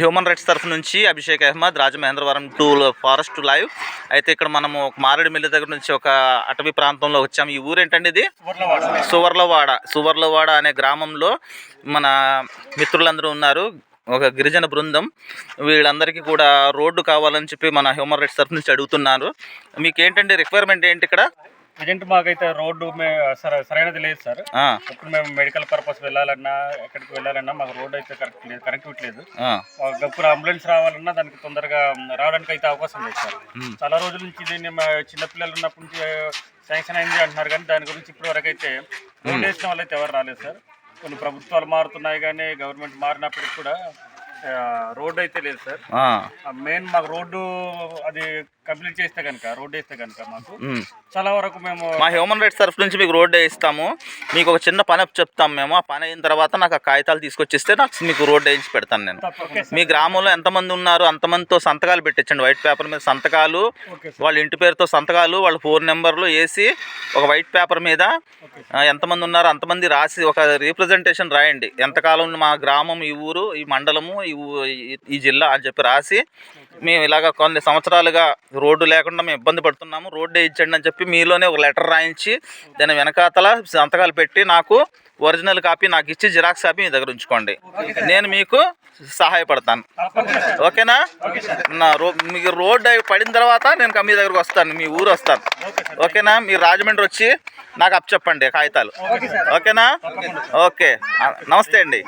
Human rights తరఫు నుంచి Abhishek Ahmed, Rajamahendravaram to forest live. అయితే ఇక్కడ మనము మారేడుమిల్లి దగ్గర నుంచి ఒక అటవీ ప్రాంతంలో వచ్చాము. ఈ ఊరేంటండి ఇది? సువర్లవాడ అనే గ్రామంలో మన మిత్రులందరూ ఉన్నారు, ఒక గిరిజన బృందం. వీళ్ళందరికీ కూడా రోడ్డు కావాలని చెప్పి మన హ్యూమన్ రైట్స్ తరఫు నుంచి అడుగుతున్నారు. మీకు ఏంటండి రిక్వైర్మెంట్ ఏంటి ఇక్కడ? ప్రజెంట్ మాకైతే రోడ్డు సరైనది లేదు సార్. ఇప్పుడు మేము మెడికల్ పర్పస్ వెళ్ళాలన్నా, ఎక్కడికి వెళ్ళాలన్నా మాకు రోడ్డు అయితే కనెక్టివిటీ లేదు. ఇప్పుడు అంబులెన్స్ రావాలన్నా దానికి తొందరగా రావడానికి అయితే అవకాశం లేదు సార్. చాలా రోజుల నుంచి దీన్ని చిన్నపిల్లలు ఉన్నప్పటి నుంచి శాంక్షన్ అయింది అంటున్నారు, కానీ దాని గురించి ఇప్పటి వరకు అయితే రోడ్డు వేసిన వాళ్ళు అయితే ఎవరు రాలేదు సార్. కొన్ని ప్రభుత్వాలు మారుతున్నాయి కానీ గవర్నమెంట్ మారినప్పటికి కూడా రోడ్డు అయితే లేదు సార్. మెయిన్ మాకు రోడ్డు అది కంప్లీట్ చేస్తే కనుక, రోడ్డు వేస్తే కనుక మాకు చాలా వరకు మేము మా హ్యూమన్ రైట్స్ తరఫు నుంచి మీకు రోడ్డు వేయిస్తాము. మీకు ఒక చిన్న పని చెప్తాము మేము. ఆ పని అయిన తర్వాత నాకు ఆ కాగితాలు తీసుకొచ్చిస్తే నాకు మీకు రోడ్డు వేయించి పెడతాను నేను. మీ గ్రామంలో ఎంతమంది ఉన్నారు అంతమందితో సంతకాలు పెట్టించండి, వైట్ పేపర్ మీద సంతకాలు, వాళ్ళ ఇంటి పేరుతో సంతకాలు, వాళ్ళ ఫోన్ నెంబర్లు వేసి ఒక వైట్ పేపర్ మీద ఎంతమంది ఉన్నారో అంతమంది రాసి ఒక రీప్రజెంటేషన్ రాయండి. ఎంతకాలం మా గ్రామం, ఈ ఊరు, ఈ మండలము, ఈ జిల్లా అని చెప్పి రాసి, మేము ఇలాగ కొన్ని సంవత్సరాలుగా రోడ్డు లేకుండా మేము ఇబ్బంది పడుతున్నాము, రోడ్డు వేయించండి అని చెప్పి మీలోనే ఒక లెటర్ రాయించి దాని వెనకాతల సంతకాలు పెట్టి నాకు ఒరిజినల్ కాపీ నాకు ఇచ్చి జిరాక్స్ కాపీ మీ దగ్గర ఉంచుకోండి. నేను మీకు సహాయపడతాను. ఓకేనా? మీకు రోడ్డు పడిన తర్వాత నేను మీ దగ్గరకు వస్తాను, మీ ఊరు వస్తాను. ఓకేనా? మీరు రాజమండ్రి వచ్చి నాకు అప్పచెప్పండి కాగితాలు. ఓకేనా? ఓకే, నమస్తే అండి.